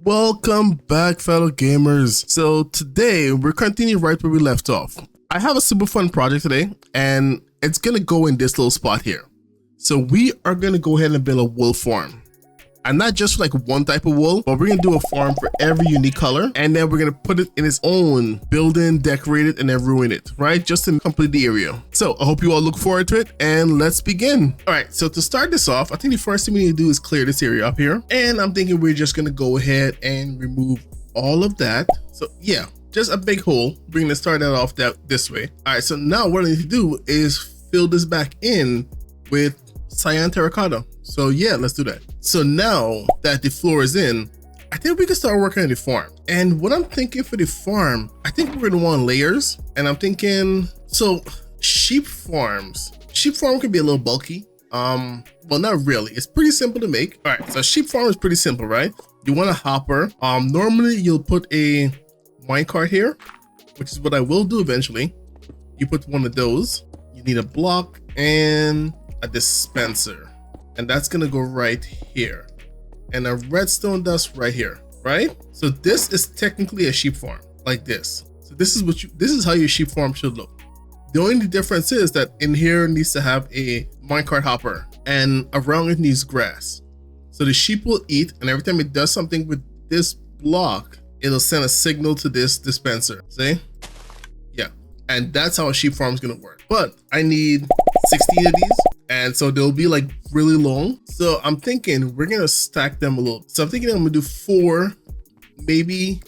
Welcome back, fellow gamers. So today we're continuing right where we left off. I have a super fun project today and it's gonna go in this little spot here. So we are gonna go ahead and build a wool farm. And not just like one type of wool, but we're gonna do a farm for every unique color, and then we're gonna put it in its own building, decorate it, and then ruin it, right? Just to complete the area. So I hope you all look forward to it, and let's begin. All right, so to start this off, I think the first thing we need to do is clear this area up here. And I'm thinking we're just gonna go ahead and remove all of that. So yeah, just a big hole. We're gonna start that off this way. All right, so now what I need to do is fill this back in with cyan terracotta. So yeah, let's do that. So now that the floor is in, I think we can start working on the farm. And what I'm thinking for the farm, I think we're gonna want layers. And I'm thinking, so sheep farm can be a little bulky. Well, not really. It's pretty simple to make. All right, so sheep farm is pretty simple, right? You want a hopper. Normally you'll put a minecart here, which is what I will do eventually. You put one of those. You need a block and a dispenser, and that's gonna go right here, and a redstone dust right here, right? So this is technically a sheep farm, like this. So this is how your sheep farm should look. The only difference is that in here it needs to have a minecart hopper, and around it needs grass. So the sheep will eat, and every time it does something with this block, it'll send a signal to this dispenser. See? Yeah, and that's how a sheep farm is gonna work. But I need 16 of these. And so they'll be like really long. So I'm thinking we're gonna stack them a little. So I'm thinking I'm gonna do 4, maybe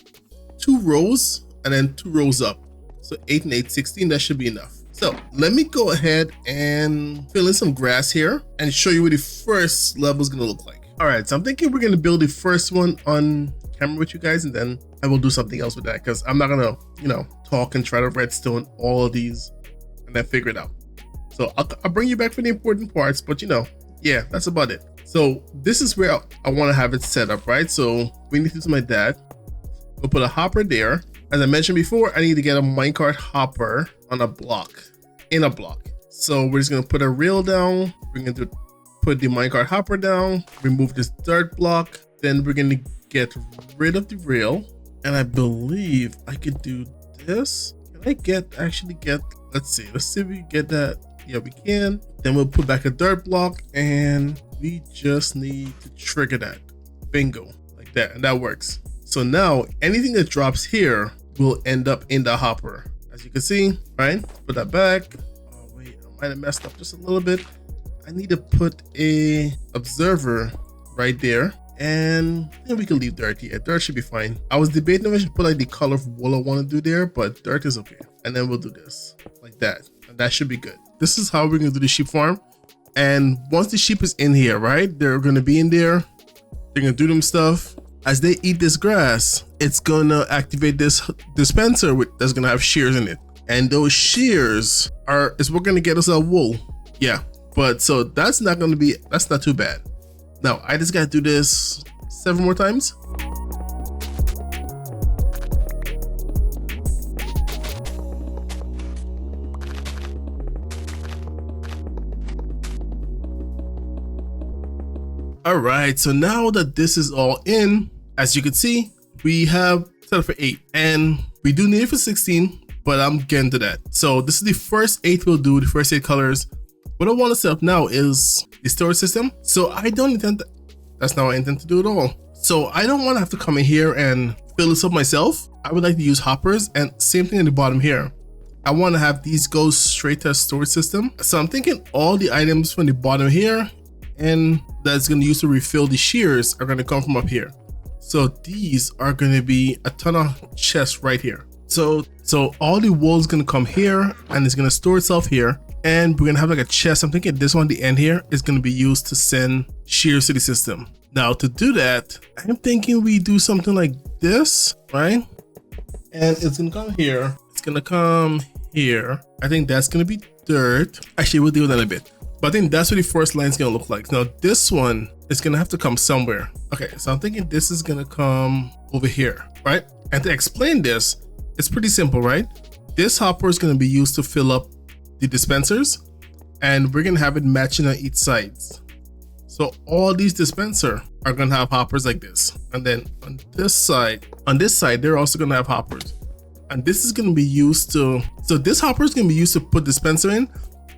2 rows and then 2 rows up. So 8 and 8, 16, that should be enough. So let me go ahead and fill in some grass here and show you what the first level is gonna look like. All right, so I'm thinking we're gonna build the first one on camera with you guys, and then I will do something else with that because I'm not gonna, talk and try to redstone all of these and then figure it out. So I'll bring you back for the important parts, but yeah, that's about it. So this is where I want to have it set up, right? So we need to do my dad. We'll put a hopper there. As I mentioned before, I need to get a minecart hopper on a block, in a block. So we're just gonna put a rail down. We're going to put the minecart hopper down, remove this dirt block. Then we're gonna get rid of the rail. And I believe I could do this. Can I actually get, let's see if we get that. Yeah, we can. Then we'll put back a dirt block, and we just need to trigger that. Bingo, like that, and that works. So now anything that drops here will end up in the hopper, as you can see, right? Put that back. Oh wait, I might have messed up just a little bit. I need to put a observer right there, and then we can leave dirt here. Dirt should be fine. I was debating if I should put like the color of wool I want to do there, but dirt is okay. And then we'll do this like that, and that should be good. This is how we're gonna do the sheep farm. And once the sheep is in here, right, they're gonna be in there, they're gonna do them stuff. As they eat this grass, it's gonna activate this dispenser that's gonna have shears in it, and those shears is what gonna get us our wool. Yeah, but so that's not too bad. Now I just gotta do this 7 more times. All right, so now that this is all in, as you can see, we have set up for 8, and we do need it for 16, but I'm getting to that. So this is the first 8 we'll do, the first 8 colors. What I want to set up now is the storage system. So I don't intend to, that's not what I intend to do at all. So I don't want to have to come in here and fill this up myself. I would like to use hoppers, and same thing at the bottom here. I want to have these go straight to a storage system. So I'm thinking all the items from the bottom here and that's going to use to refill the shears are going to come from up here. So these are going to be a ton of chests right here. So all the wool is going to come here, and it's going to store itself here, and we're going to have like a chest. I'm thinking this one, the end here, is going to be used to send shears to the system. Now to do that, I'm thinking we do something like this, right? And it's going to come here. It's going to come here. I think that's going to be dirt. Actually, we'll deal with that in a bit. But I think that's what the first line is going to look like. Now this one is going to have to come somewhere. Okay, so I'm thinking this is going to come over here, right? And to explain this, it's pretty simple, right? This hopper is going to be used to fill up the dispensers, and we're going to have it matching on each side. So all these dispenser are gonna have hoppers like this. And then on this side, they're also gonna have hoppers. And this is gonna be used to, so this hopper is gonna be used to put dispenser in,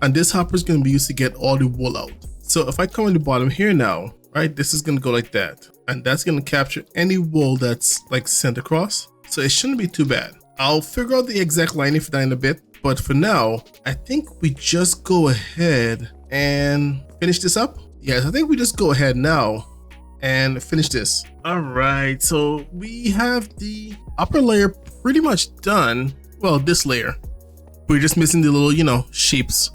and this hopper is gonna be used to get all the wool out. So if I come on the bottom here now, right, this is gonna go like that. And that's gonna capture any wool that's like sent across. So it shouldn't be too bad. I'll figure out the exact lining for that in a bit. But for now, I think we just go ahead and finish this up. Yes, I think we just go ahead now and finish this. All right, so we have the upper layer pretty much done. Well, this layer. We're just missing the little, you know, shapes.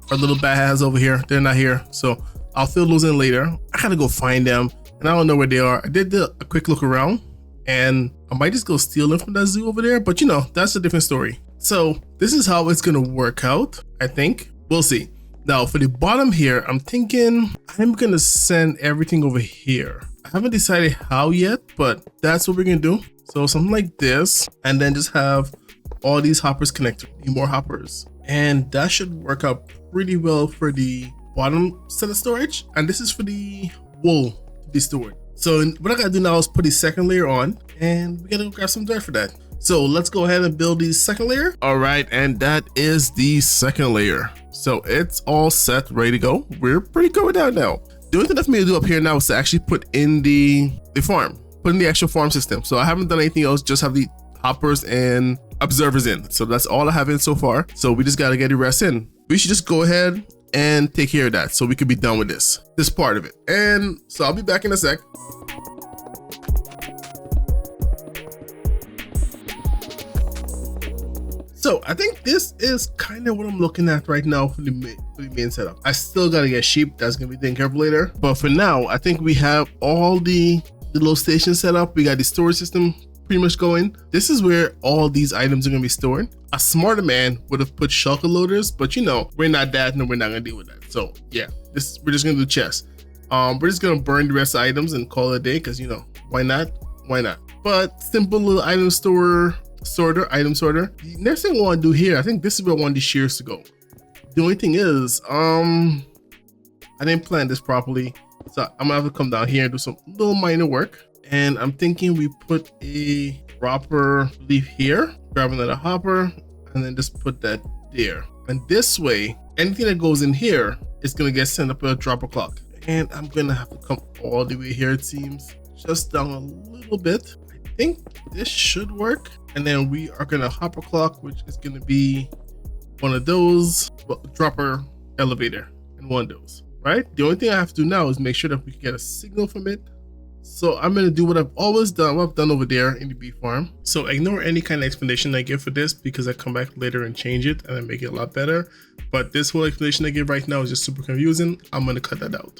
Our little baths over here. They're not here. So I'll fill those in later. I gotta go find them. And I don't know where they are. I did a quick look around. And I might just go steal them from that zoo over there. But you know, that's a different story. So this is how it's gonna work out, I think. We'll see. Now for the bottom here, I'm thinking I'm gonna send everything over here. I haven't decided how yet, but that's what we're gonna do. So something like this, and then just have all these hoppers connected, more hoppers. And that should work out pretty well for the bottom set of storage. And this is for the wool to be stored. So what I gotta do now is put the second layer on, and we gotta go grab some dirt for that. So let's go ahead and build the second layer. All right, and that is the second layer. So it's all set, ready to go. We're pretty good with that now. The only thing that's for me to do up here now is to actually put in the farm, put in the actual farm system. So I haven't done anything else, just have the hoppers and observers in. So that's all I have in so far. So we just gotta get the rest in. We should just go ahead and take care of that so we could be done with this part of it. And so I'll be back in a sec. So I think this is kind of what I'm looking at right now for the main setup. I still gotta get sheep. That's gonna be taken care of later. But for now, I think we have all the little stations set up. We got the storage system pretty much going. This is where all these items are gonna be stored. A smarter man would have put shulker loaders, but you know, we're not that, and we're not gonna deal with that. So yeah, we're just gonna do chests. We're just gonna burn the rest of the items and call it a day, because you know, why not? Why not? But simple little item item sorter. The next thing I want to do here, I think this is where I want the shears to go. The only thing is, I didn't plan this properly, so I'm gonna have to come down here and do some little minor work. And I'm thinking we put a dropper leaf here, grab another hopper, and then just put that there. And this way, anything that goes in here is gonna get sent up a dropper clock. And I'm gonna have to come all the way here, it seems, just down a little bit. I think this should work. And then we are gonna hopper clock, which is gonna be one of those, dropper elevator, and one of those, right? The only thing I have to do now is make sure that we can get a signal from it. So I'm gonna do what I've always done, what I've done over there in the bee farm. So ignore any kind of explanation I give for this, because I come back later and change it and I make it a lot better. But this whole explanation I give right now is just super confusing. I'm gonna cut that out.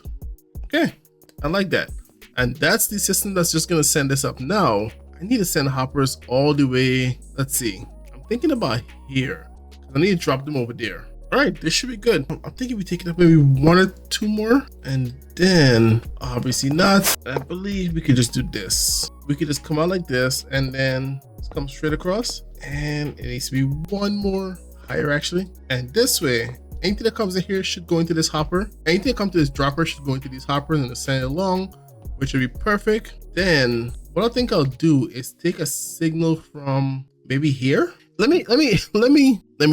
Okay, I like that. And that's the system that's just gonna send this up now. I need to send hoppers all the way. Let's see. I'm thinking about here. I need to drop them over there. All right, this should be good. I'm thinking we take it up maybe one or two more, and then obviously not. I believe we could just do this. We could just come out like this, and then come straight across. And it needs to be one more higher actually. And this way, anything that comes in here should go into this hopper. Anything that comes to this dropper should go into these hoppers and send it along, which would be perfect. Then what I think I'll do is take a signal from maybe here. Let me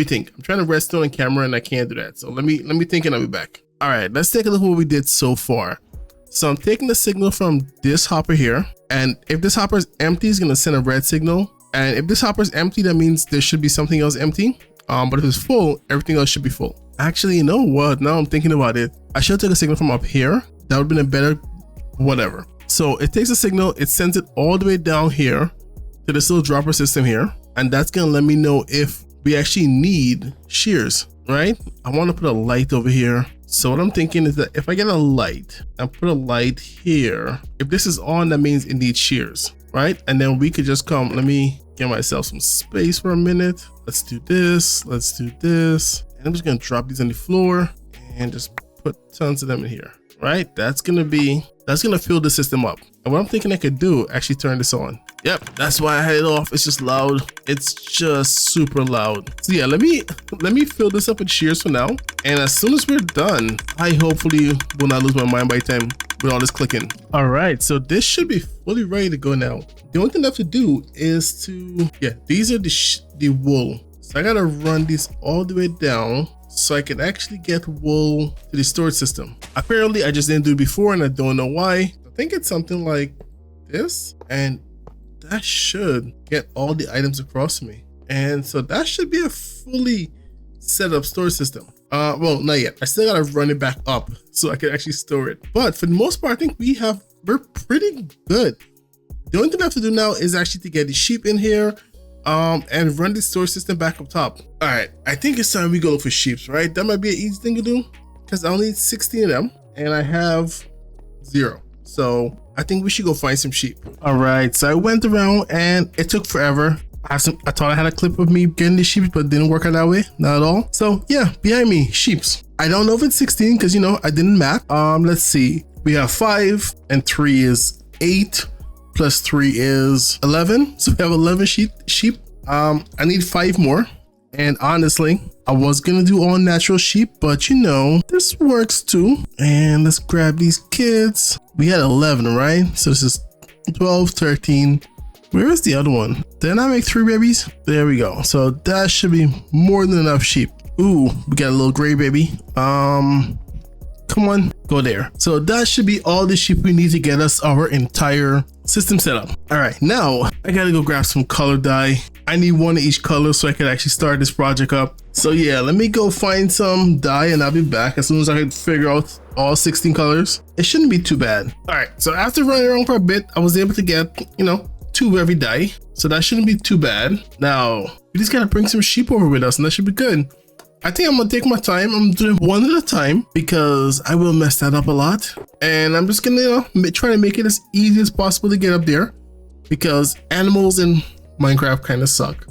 think. I'm trying to redstone on camera and I can't do that. So let me think and I'll be back. All right, let's take a look at what we did so far. So I'm taking the signal from this hopper here. And if this hopper is empty, it's gonna send a red signal. And if this hopper is empty, that means there should be something else empty. But if it's full, everything else should be full. Actually, you know what? Now I'm thinking about it. I should take a signal from up here. That would have been a better, whatever. So it takes a signal, it sends it all the way down here to this little dropper system here. And that's gonna let me know if we actually need shears, right? I wanna put a light over here. So what I'm thinking is that if I get a light and put a light here, if this is on, that means it needs shears, right? And then we could just come, let me get myself some space for a minute. Let's do this, let's do this. And I'm just gonna drop these on the floor and just put tons of them in here, right? That's gonna fill the system up. And what I'm thinking I could do, actually turn this on. Yep, that's why I had it off. It's just loud. It's just super loud. So yeah, let me fill this up with shears for now. And as soon as we're done, I hopefully will not lose my mind by the time with all this clicking. All right, so this should be fully ready to go now. The only thing I have to do is to, yeah, these are the wool. So I gotta run these all the way down so I can actually get wool to the storage system. Apparently I just didn't do it before and I don't know why. I think it's something like this, and that should get all the items across to me. And so that should be a fully set up storage system. Well, not yet. I still gotta run it back up so I can actually store it. But for the most part, I think we're pretty good. The only thing I have to do now is actually to get the sheep in here and run the storage system back up top. All right, I think it's time we go look for sheep, right? That might be an easy thing to do because I only need 16 of them and I have 0. So I think we should go find some sheep. All right, so I went around and it took forever. I thought I had a clip of me getting the sheep, but it didn't work out that way, not at all. So yeah, behind me, sheeps. I don't know if it's 16 because, you know, I didn't map. Let's see. We have 5 and 3 is 8 plus 3 is 11. So we have 11 sheep. I need 5 more. And honestly, I was gonna do all natural sheep, but you know, this works too. And let's grab these kids. We had 11, right? So this is 12, 13. Where is the other one? Didn't I make 3 babies? There we go. So that should be more than enough sheep. Ooh, we got a little gray baby. Come on, go there. So that should be all the sheep we need to get us our entire system set up. All right, now I gotta go grab some color dye. I need 1 of each color so I can actually start this project up. So yeah, let me go find some dye and I'll be back as soon as I can figure out all 16 colors. It shouldn't be too bad. All right, so after running around for a bit, I was able to get, you know, 2 every dye. So that shouldn't be too bad. Now, we just gotta bring some sheep over with us and that should be good. I think I'm gonna take my time. I'm doing 1 at a time because I will mess that up a lot. And I'm just gonna, you know, try to make it as easy as possible to get up there because animals in Minecraft kind of suck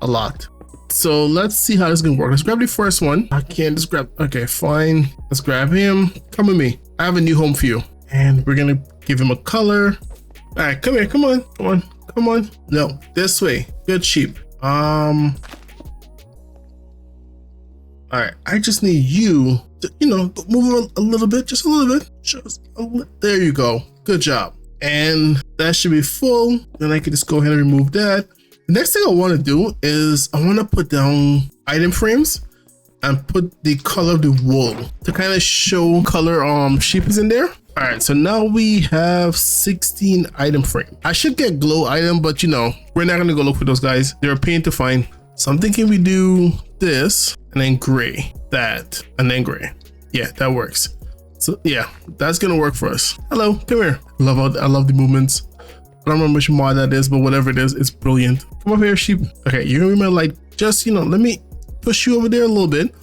a lot. So let's see how this is gonna work. Let's grab the first one. I can't just grab, okay, fine. Let's grab him. Come with me. I have a new home for you. And we're gonna give him a color. All right, come here, come on, come on, come on. No, this way, good sheep. All right, I just need you to, you know, move a little bit, just a little bit, there you go, good job. And that should be full. Then I can just go ahead and remove that. The next thing I want to do is I want to put down item frames and put the color of the wool to kind of show color sheep is in there. All right, so now we have 16 item frame. I should get glow item, but you know, we're not gonna go look for those guys. They're a pain to find. So I'm thinking we do this and then gray, that, and then gray. Yeah, that works. So yeah, that's gonna work for us. Hello, come here. I love the movements. I don't remember which mod that is, but whatever it is, it's brilliant. Come up here, sheep. Okay, you're gonna be my light. Just, you know, let me push you over there a little bit.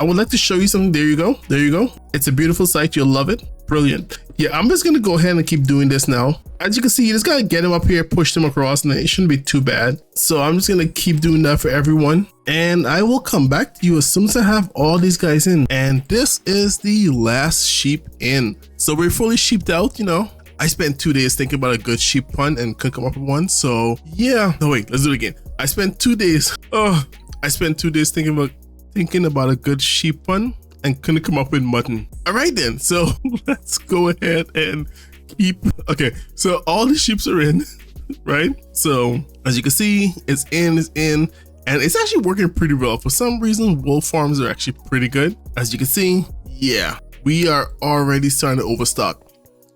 I would like to show you something. There you go. There you go. It's a beautiful sight. You'll love it. Brilliant. Yeah, I'm just gonna go ahead and keep doing this now. As you can see, you just gotta get him up here, push them across, and it shouldn't be too bad. So I'm just gonna keep doing that for everyone. And I will come back to you as soon as I have all these guys in. And this is the last sheep in. So we're fully sheeped out, you know. I spent 2 days thinking about a good sheep pun and couldn't come up with one. So yeah, no wait, let's do it again. I spent 2 days. I spent 2 days thinking about a good sheep pun and couldn't come up with mutton. All right then, so let's go ahead and keep. Okay, so all the sheeps are in, right? So as you can see, it's in, and it's actually working pretty well. For some reason, wool farms are actually pretty good. As you can see, yeah, we are already starting to overstock.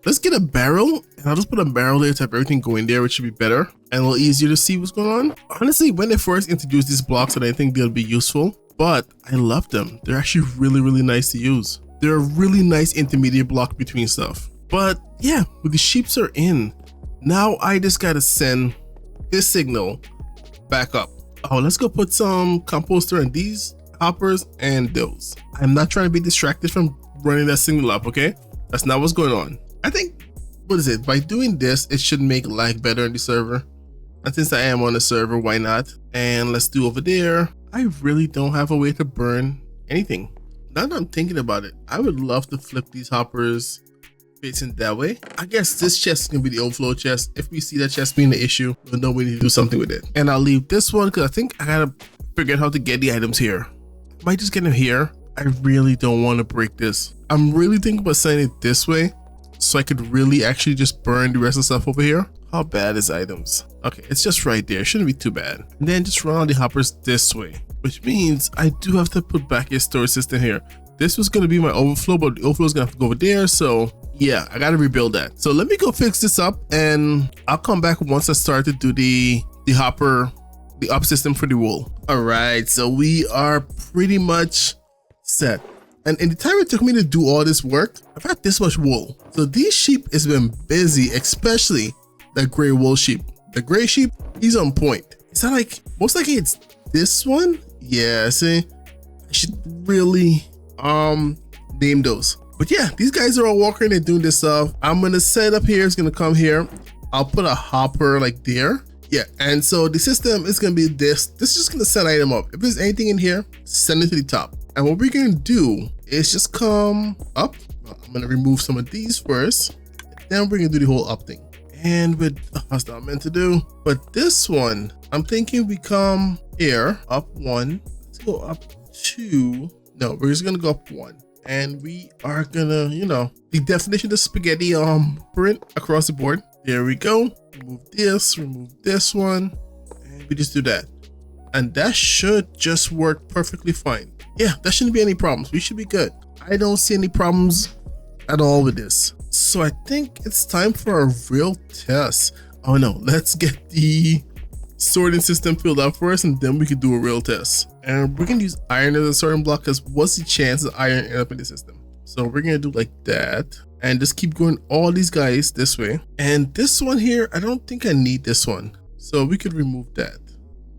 Let's get a barrel, and I'll just put a barrel there to have everything going there, which should be better and a little easier to see what's going on. Honestly, when they first introduced these blocks, I didn't think they'll be useful, but I love them. They're actually really, really nice to use. They're a really nice intermediate block between stuff. But yeah, with the sheeps are in, now I just gotta send this signal back up. Oh, let's go put some composter in these hoppers and those. I'm not trying to be distracted from running that signal up, okay? That's not what's going on. I think, what is it? By doing this, it should make lag better in the server. And since I am on the server, why not? And let's do over there. I really don't have a way to burn anything. Now that I'm thinking about it, I would love to flip these hoppers facing that way. I guess this chest is gonna be the overflow chest. If we see that chest being the issue, we'll know we need to do something with it. And I'll leave this one because I think I gotta figure out how to get the items here. I might just get them here. I really don't want to break this. I'm really thinking about sending it this way so I could really actually just burn the rest of the stuff over here. How bad is items? Okay, it's just right there. It shouldn't be too bad. And then just run all the hoppers this way, which means I do have to put back a storage system here. This was going to be my overflow, but the overflow is going to have to go over there. So yeah, I got to rebuild that. So let me go fix this up and I'll come back once I start to do the hopper, the up system for the wool. All right, so we are pretty much set. And in the time it took me to do all this work, I've had this much wool. So these sheep has been busy, especially that gray wool sheep. The gray sheep, he's on point. Is that like, most likely it's this one? Yeah, see, I should really name those. But yeah, these guys are all walking and doing this stuff. I'm gonna set up here, it's gonna come here. I'll put a hopper like there. Yeah, and so the system is gonna be this. This is just gonna set item up. If there's anything in here, send it to the top. And what we're gonna do is just come up. I'm gonna remove some of these first. Then we're gonna do the whole up thing. And with, that's not meant to do. But this one, I'm thinking we come here, up one. Let's go up two. No, we're just gonna go up one. And we are gonna, you know, the definition of spaghetti print across the board. There we go. Remove this one, and we just do that. And that should just work perfectly fine. Yeah, that shouldn't be any problems. We should be good. I don't see any problems at all with this. So I think it's time for a real test. Oh no, let's get the sorting system filled out first and then we can do a real test. And we're gonna use iron as a sorting block because what's the chance of iron end up in the system? So we're gonna do like that and just keep going all these guys this way. And this one here, I don't think I need this one. So we could remove that.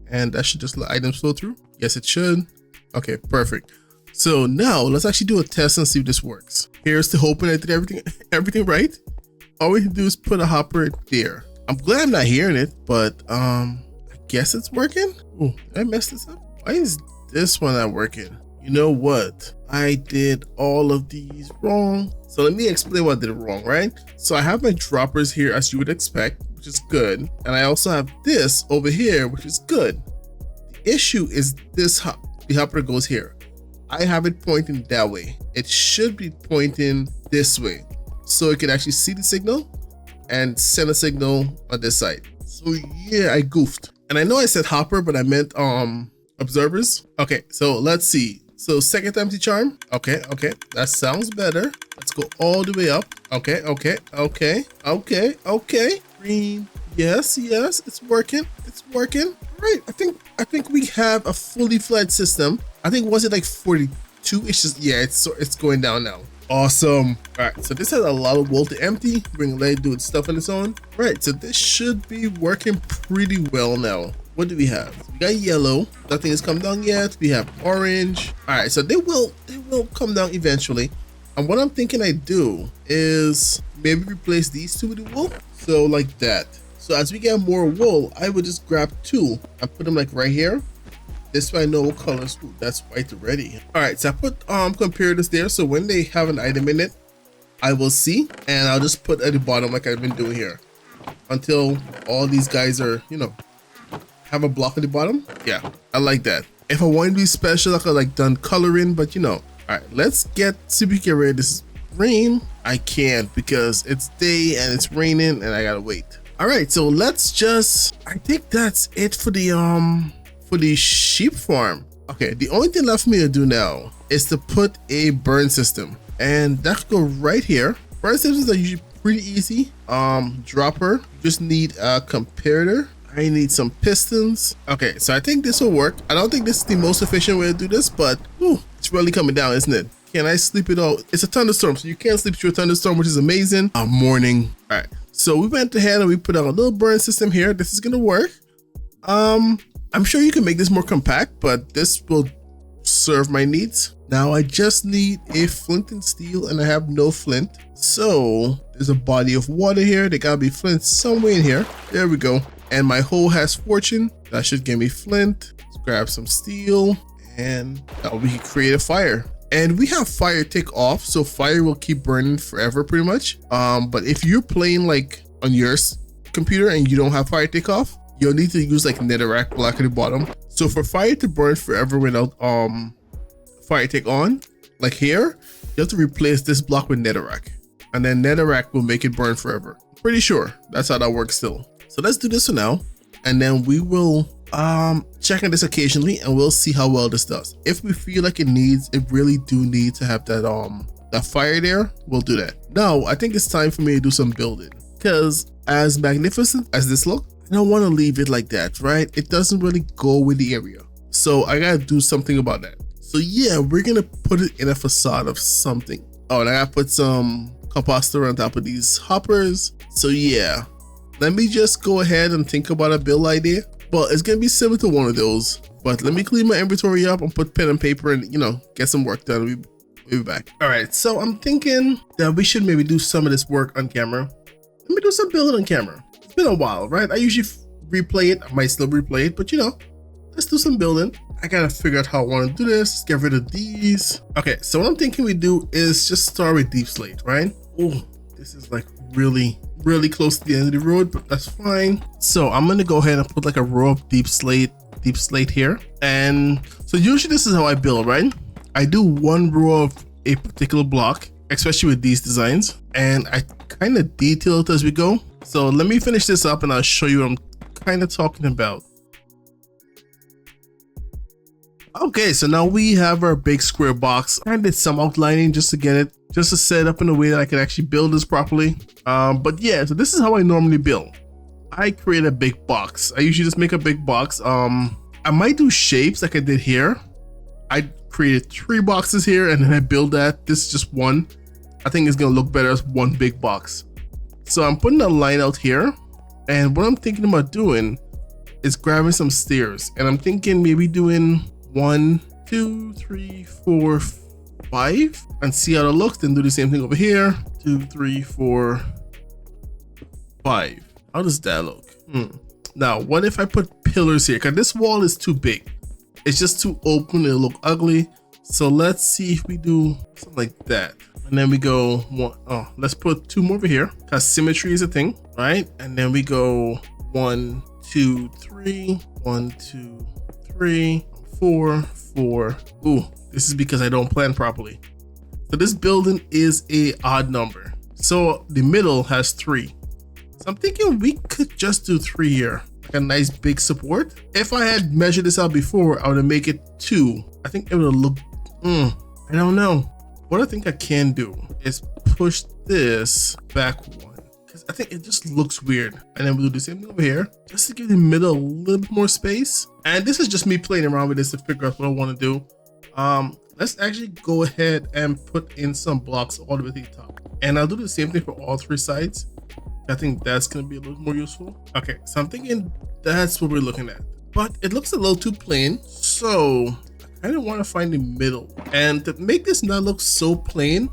And that should just let items flow through. Yes, it should. Okay, perfect. So now let's actually do a test and see if this works. Here's the hoping I did everything right. All we can do is put a hopper there. I'm glad I'm not hearing it, but I guess it's working. Oh, did I mess this up? Why is this one not working? You know what? I did all of these wrong. So let me explain what I did wrong, right? So I have my droppers here as you would expect, which is good. And I also have this over here, which is good. The issue is this the hopper goes here. I have it pointing that way. It should be pointing this way. So it can actually see the signal and send a signal on this side. So yeah, I goofed. And I know I said hopper, but I meant observers. Okay, so let's see. So second time's the charm. Okay, that sounds better. Let's go all the way up. Okay. Green. Yes, it's working. Right, I think we have a fully fledged system. I think was it like 42? It's just, yeah, it's going down now. Awesome. All right, so this has a lot of wool to empty. We're gonna let it do its stuff on its own. All right, so this should be working pretty well now. What do we have? We got yellow. Nothing has come down yet. We have orange. All right, so they will come down eventually. And what I'm thinking I do is maybe replace these two with the wool. So like that. So as we get more wool, I would just grab two and put them like right here. This way I know what colors. Ooh, that's white already. All right, so I put comparators there. So when they have an item in it, I will see, and I'll just put at the bottom like I've been doing here until all these guys are, you know, have a block at the bottom. Yeah, I like that. If I want to be special, I could like done coloring, but you know. All right, let's see if we can get rid of this rain. I can't because it's day and it's raining and I gotta wait. All right, so let's just, I think that's it for the sheep farm. Okay, the only thing left for me to do now is to put a burn system, and that could go right here. Burn systems are usually pretty easy. Dropper, just need a comparator. I need some pistons. Okay, so I think this will work. I don't think this is the most efficient way to do this, but whew, it's really coming down, isn't it? Can I sleep it all? It's a thunderstorm, so you can't sleep through a thunderstorm, which is amazing. Morning. All right, so we went ahead and we put out a little burn system here. This is gonna work. I'm sure you can make this more compact, but this will serve my needs. Now I just need a flint and steel, and I have no flint. So there's a body of water here. There gotta be flint somewhere in here. There we go. And my hole has fortune. That should give me flint. Let's grab some steel, and now we can create a fire. And we have fire take off, so fire will keep burning forever pretty much. But if you're playing like on your computer and you don't have fire take off, you'll need to use like netherrack block at the bottom. So for fire to burn forever without fire take on, like here, you have to replace this block with netherrack. and then netherrack will make it burn forever. Pretty sure that's how that works still. So let's do this for now, and then we will check on this occasionally, and we'll see how well this does. If we feel like it really do need to have that fire there, we'll do that. Now I think it's time for me to do some building, because as magnificent as this look, I don't want to leave it like that, right? It doesn't really go with the area, so I gotta do something about that. So yeah, we're gonna put it in a facade of something. Oh, and I gotta put some compositor on top of these hoppers. So yeah, let me just go ahead and think about a build idea. Well, it's gonna be similar to one of those, but let me clean my inventory up and put pen and paper and, you know, get some work done. We'll be back. All right, so I'm thinking that we should maybe do some of this work on camera. Let me do some building on camera. It's been a while, right? I usually replay it. I might still replay it, but you know, let's do some building. I gotta figure out how I want to do this. Let's get rid of these. Okay, so what I'm thinking we do is just start with deep slate, right? Oh, this is like really close to the end of the road, but that's fine. So I'm gonna go ahead and put like a row of deep slate here. And so usually this is how I build, right? I do one row of a particular block, especially with these designs, and I kind of detail it as we go. So let me finish this up and I'll show you what I'm kind of talking about. Okay, so now we have our big square box. I did some outlining just to get it, just to set it up in a way that I can actually build this properly. But yeah, so this is how I normally build. I create a big box. I usually just make a big box. I might do shapes like I did here. I created 3 boxes here and then I build that. This is just one. I think it's gonna look better as one big box. So I'm putting a line out here, and what I'm thinking about doing is grabbing some stairs, and I'm thinking maybe doing 1, 2, 3, 4, 5 and see how it looks. Then do the same thing over here. 2, 3, 4, 5. How does that look? Now what if I put pillars here? Because this wall is too big. It's just too open. It'll look ugly. So let's see if we do something like that. And then we go one. Oh, let's put 2 more over here because symmetry is a thing, right? And then we go 1, 2, 3, 1, 2, 3, 4, 4. Ooh, this is because I don't plan properly. So this building is a odd number. So the middle has 3. So I'm thinking we could just do 3 here. Like a nice big support. If I had measured this out before, I would have make it 2. I think it would have looked, I don't know. What I think I can do is push this back 1, because I think it just looks weird. And then we'll do the same thing over here, just to give the middle a little bit more space. And this is just me playing around with this to figure out what I want to do. Let's actually go ahead and put in some blocks all the way to the top. And I'll do the same thing for all 3 sides. I think that's going to be a little more useful. Okay, so I'm thinking that's what we're looking at. But it looks a little too plain, so I don't want to find the middle. And to make this not look so plain,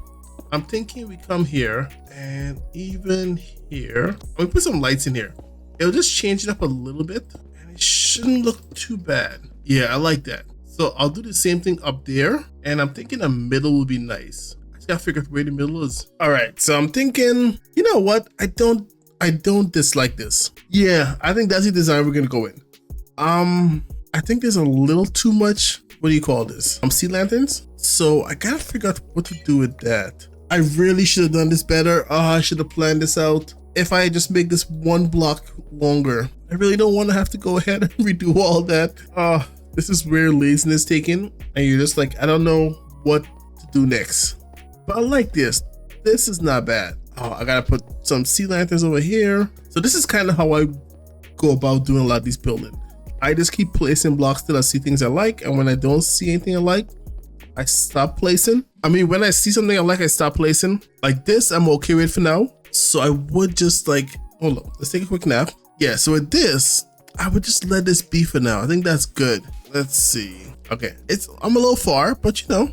I'm thinking we come here and even here. We put some lights in here. It'll just change it up a little bit and it shouldn't look too bad. Yeah, I like that. So I'll do the same thing up there, and I'm thinking the middle will be nice. I just gotta figure out where the middle is. All right, so I'm thinking, you know what? I don't dislike this. Yeah, I think that's the design we're gonna go in. I think there's a little too much, what do you call this? Sea lanterns. So I gotta figure out what to do with that. I really should have done this better. I should have planned this out. If I just make this 1 block longer, I really don't want to have to go ahead and redo all that. This is where laziness taken, and you're just like, I don't know what to do next. But I like this. This is not bad. Oh, I gotta put some sea lanterns over here. So this is kind of how I go about doing a lot of these building. I just keep placing blocks till I see things I like, and when I don't see anything I like, I stop placing. I mean, when I see something I like, I stop placing. Like this, I'm okay with for now. So I would just like, hold on, let's take a quick nap. Yeah, so with this, I would just let this be for now. I think that's good. Let's see. Okay, I'm a little far, but you know,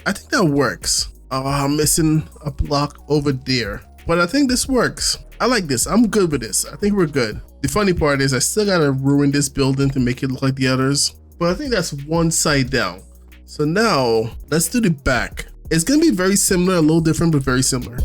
I think that works. Oh, I'm missing a block over there, but I think this works. I like this. I'm good with this. I think we're good. The funny part is I still gotta ruin this building to make it look like the others, but I think that's 1 side down. So now let's do the back. It's gonna be very similar, a little different, but very similar.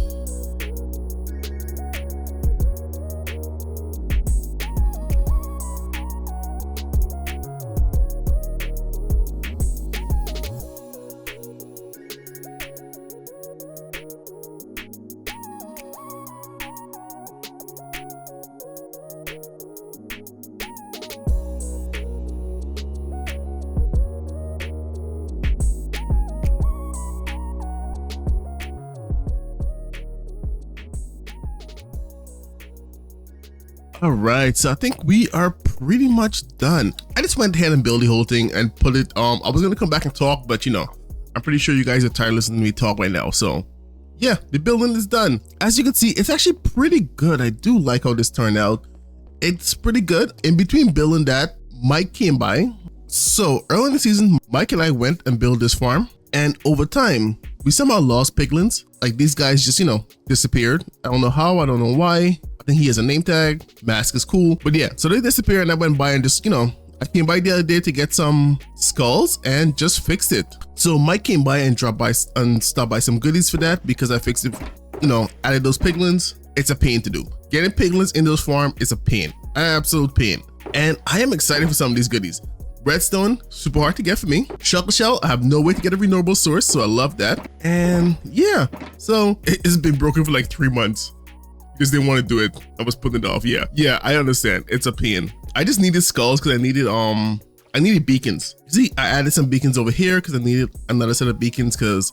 All right, so I think we are pretty much done. I just went ahead and built the whole thing and put it, I was gonna come back and talk, but you know, I'm pretty sure you guys are tired of listening to me talk right now. So yeah, the building is done. As you can see, it's actually pretty good. I do like how this turned out. It's pretty good. In between building that, Mike came by. So early in the season, Mike and I went and built this farm. And over time, we somehow lost piglins. Like these guys just, you know, disappeared. I don't know how, I don't know why. I think he has a name tag, mask is cool. But yeah, so they disappeared and I went by and just, you know, I came by the other day to get some skulls and just fixed it. So Mike came by and dropped by and stopped by some goodies for that because I fixed it, you know, added those piglins. It's a pain to do. Getting piglins in those farms is a pain, an absolute pain. And I am excited for some of these goodies. Redstone, super hard to get for me. Shuttle shell, I have no way to get a renewable source, so I love that. And yeah, so it's been broken for like 3 months. Just didn't want to do it. I was putting it off. Yeah, I understand. It's a pain. I just needed skulls because I needed beacons. See, I added some beacons over here because I needed another set of beacons because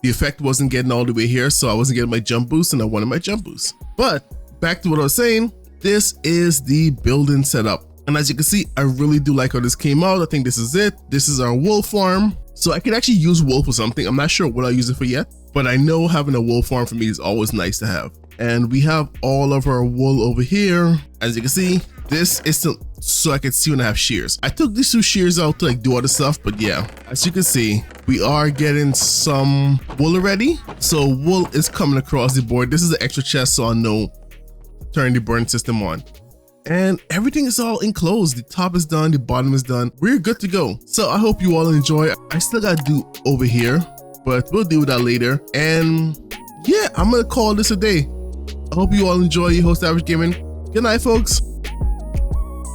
the effect wasn't getting all the way here, so I wasn't getting my jump boost and I wanted my jump boost. But back to what I was saying, this is the building setup. And as you can see, I really do like how this came out. I think this is it. This is our wool farm. So I could actually use wool for something. I'm not sure what I'll use it for yet, but I know having a wool farm for me is always nice to have. And we have all of our wool over here. As you can see, this is so I can see when I have shears. I took these 2 shears out to like do other stuff, but yeah, as you can see, we are getting some wool already. So wool is coming across the board. This is an extra chest, so I know to turn the burn system on. And everything is all enclosed. The top is done, the bottom is done. We're good to go. So I hope you all enjoy. I still gotta do over here, but we'll deal with that later. And yeah, I'm gonna call this a day. I hope you all enjoy your host Average Gaming. Good night, folks.